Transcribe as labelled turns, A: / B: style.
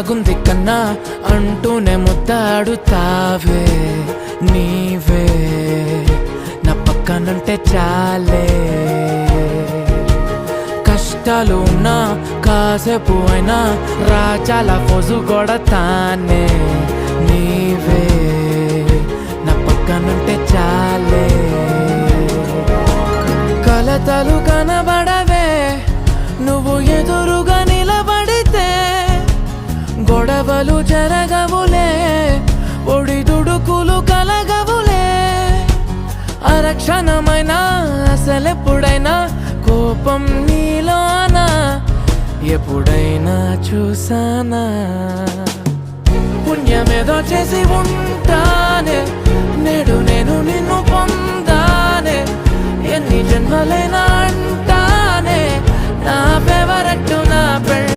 A: బాగుంది కన్నా అంటూనే ముద్దాడుతావే నీవే నా పక్కనుంటే చాలే కష్టాలు ఉన్నా కాసేపు అయినా రాజాల ఫోజు కొడతానే నీవే నా పక్కనుంటే చాలే కలతలు కనబడవే నువ్వు ఎదురుగా నిలబడితే గొడవలు జరగవులే ఒడిదుడుకులు కలగవులే అరక్షణమైనా అసలెప్పుడైనా కోపం నీలోనా ఎప్పుడైనా చూసానా పుణ్యమేదో చేసి ఉంటానే నేడు నేను నిన్ను పొందానే ఎన్ని జన్మలైనా